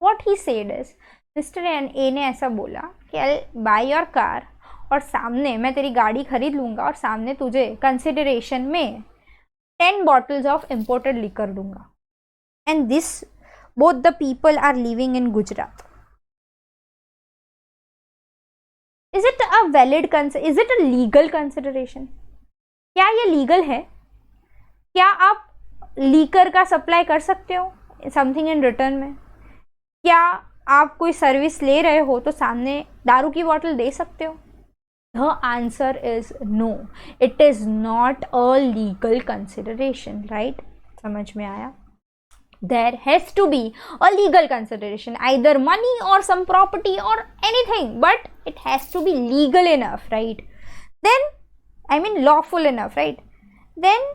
What he said is, mister ए ने ऐसा बोला कि आई बाय योर कार, और सामने मैं तेरी गाड़ी खरीद लूंगा और सामने तुझे कंसिडरेशन में 10 bottles ऑफ इम्पोर्टेड लिकर दूंगा, and this both the people are living in Gujarat. Is it a valid is it a legal consideration? क्या ये लीगल है? क्या आप लीकर का सप्लाई कर सकते हो समथिंग इन रिटर्न में? क्या आप कोई सर्विस ले रहे हो तो सामने दारू की बोतल दे सकते हो? The answer is no, it is not a legal consideration, right? समझ में आया? There has to be a legal consideration, either money or some property or anything, but it has to be legal enough, right? Then, I mean lawful enough, right? Then,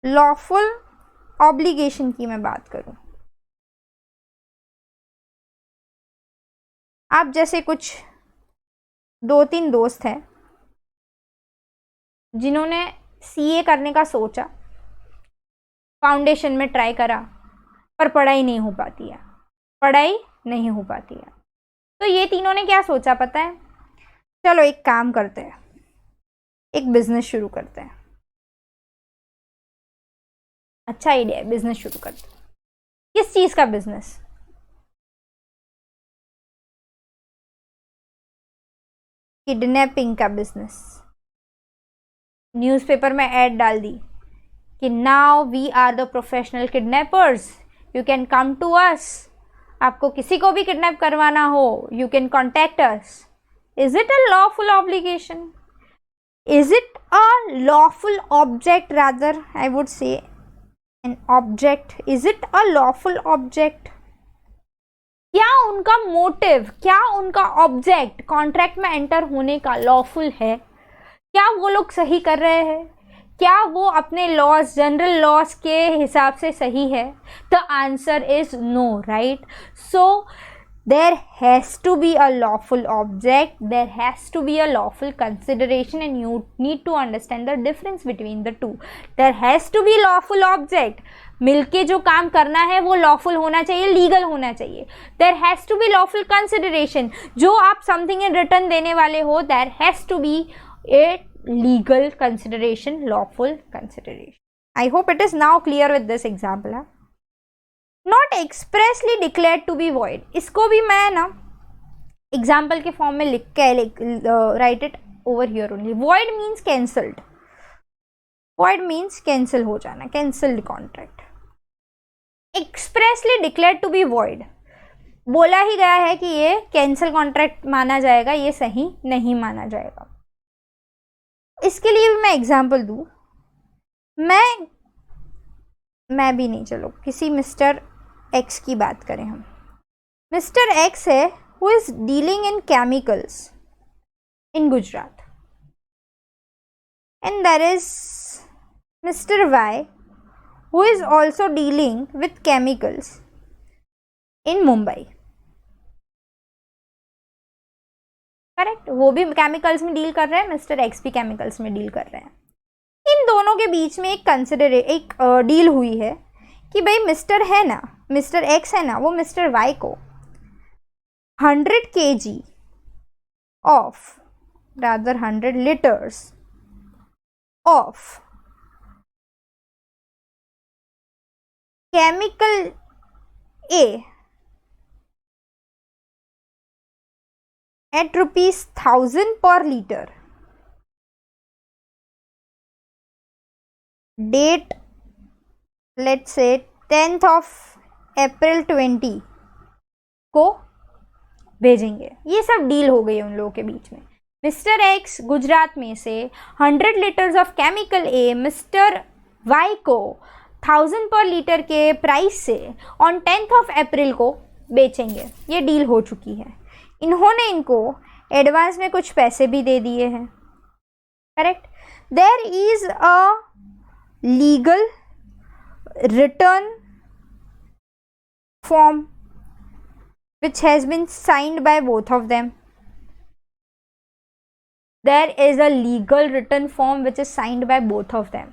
lawful obligation की मैं बात करूं, आप जैसे कुछ 2-3 दोस्त हैं जिन्होंने सीए करने का सोचा, फाउंडेशन में ट्राई करा, पर पढ़ाई नहीं हो पाती है। तो ये तीनों ने क्या सोचा पता है? चलो एक काम करते हैं, एक बिजनेस शुरू करते हैं। अच्छा आइडिया है, बिजनेस शुरू करते हैं। किस चीज का बिजनेस? किडनैपिंग का बिजनेस। न्यूज़पेपर में ऐड डाल दी कि now we are the professional kidnappers, you can come to us. आपको किसी को भी किडनैप करवाना हो, you can contact us. Is it a lawful obligation? Is it a lawful object? Rather I would say an object. Is it a lawful object? क्या उनका motive, क्या उनका ऑब्जेक्ट कॉन्ट्रैक्ट में एंटर होने का लॉफुल है? क्या वो लोग सही कर रहे हैं? क्या वो अपने लॉज, जनरल लॉज के हिसाब से सही है? The answer is no, right? So there has to be a lawful object, there has to be a lawful consideration, and you need to understand the difference between the two. There has to be lawful object, मिलके जो काम करना है वो lawful होना चाहिए, legal होना चाहिए। There has to be lawful consideration, जो आप समथिंग इन रिटर्न देने वाले हो, there has to be a legal consideration, lawful consideration. I hope it is now clear with this example. Not expressly declared to be void, इसको भी मैं ना example के फॉर्म में लिख के write it over here only. void means cancelled, void means cancel हो जाना, cancelled contract. Expressly declare to be void, बोला ही गया है कि ये कैंसिल कॉन्ट्रैक्ट माना जाएगा, ये सही नहीं माना जाएगा। इसके लिए भी मैं एग्जाम्पल दूं, मैं भी नहीं, चलो किसी मिस्टर एक्स की बात करें हम। मिस्टर एक्स है who is dealing in chemicals in Gujarat, and there is mister Y who is also dealing with chemicals in Mumbai. Correct, वो भी केमिकल्स में डील कर रहे हैं, मिस्टर एक्स भी केमिकल्स में डील कर रहे हैं। इन दोनों के बीच में एक डील हुई है कि भाई मिस्टर एक्स है ना, वो मिस्टर वाई को 100 kg of, rather 100 liters of chemical A at ₹1000 per liter, date let's say 10th of April 20 को भेजेंगे। ये सब डील हो गई उन लोगों के बीच में। मिस्टर एक्स गुजरात में से 100 litres of chemical A mister Y को 1000 पर लीटर के प्राइस से ऑन 10th अप्रैल को बेचेंगे। ये डील हो चुकी है। इन्होंने इनको एडवांस में कुछ पैसे भी दे दिए हैं, correct. There is a legal return form which has been signed by both of them. There is a legal written form which is signed by both of them.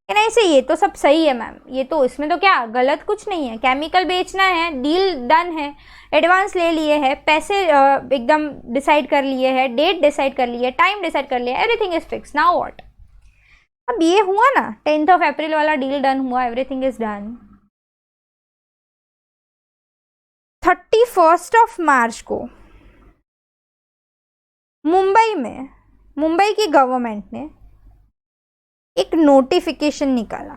क्या नहीं से ये तो सब सही है मैम, ये तो इसमें तो क्या गलत कुछ नहीं है। केमिकल बेचना है, डील डन है, एडवांस ले लिए है, पैसे एकदम डिसाइड कर लिए है, डेट डिसाइड कर ली है, टाइम डिसाइड कर लिया, everything is fix. Now what? अब ये हुआ ना 10th अप्रैल वाला डील डन हुआ, एवरीथिंग इज डन। 31 मार्च को मुंबई की गवर्नमेंट ने एक नोटिफिकेशन निकाला,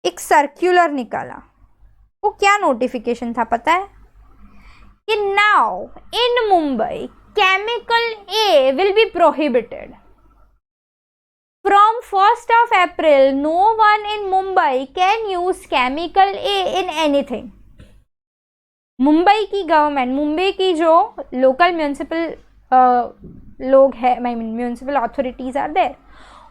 एक सर्कुलर निकाला। वो क्या नोटिफिकेशन था पता है? कि now in Mumbai chemical A will be prohibited. From 1st April, no one in Mumbai can use chemical A in anything. Mumbai की गवर्नमेंट, मुंबई की जो लोकल म्यूनसिपल लोग हैं, I mean municipal authorities are there,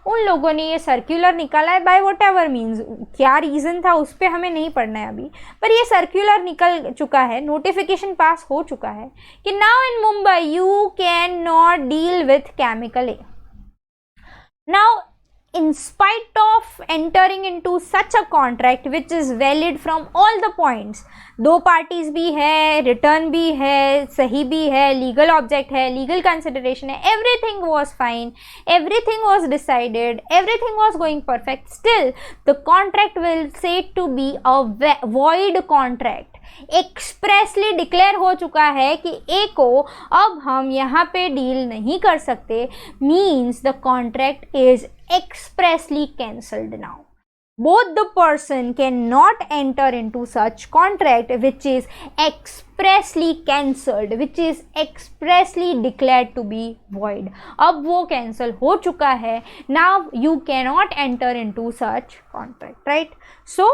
उन लोगों ने ये सर्कुलर निकाला है बाय वॉट एवर मीन्स। क्या रीज़न था उस पर हमें नहीं पढ़ना है अभी, पर ये सर्कुलर निकल चुका है, नोटिफिकेशन पास हो चुका है कि now in Mumbai you can not deal with chemical A. Now, in spite of entering into such a contract which is valid from all the points, दो पार्टीज भी है, रिटर्न भी है, सही भी है, लीगल ऑब्जेक्ट है, लीगल कंसिडरेशन है, everything was fine, everything was decided, everything was going perfect, still the contract will said to be a void contract. Expressly declare हो चुका है कि ए को अब हम यहाँ पे डील नहीं कर सकते, means the contract is expressly cancelled now. Both the person cannot enter into such contract which is expressly cancelled, which is expressly declared to be void. अब वो cancel हो चुका है. Now you cannot enter into such contract, right? So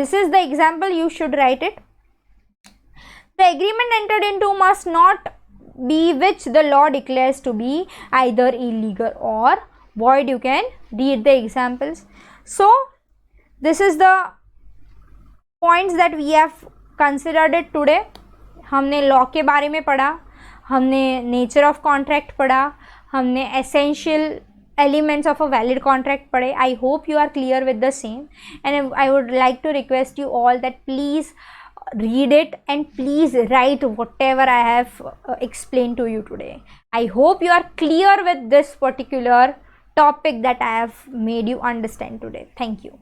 this is the example, you should write it. The agreement entered into must not be which the law declares to be either illegal or void. You can read the examples. So this is the points that we have considered it today. हमने law के बारे में पढ़ा, हमने nature of contract पढ़ा, हमने essential elements of a valid contract पढ़े. I hope you are clear with the same, and I would like to request you all that please read it and please write whatever I have explained to you today. I hope you are clear with this particular topic that I have made you understand today. Thank you.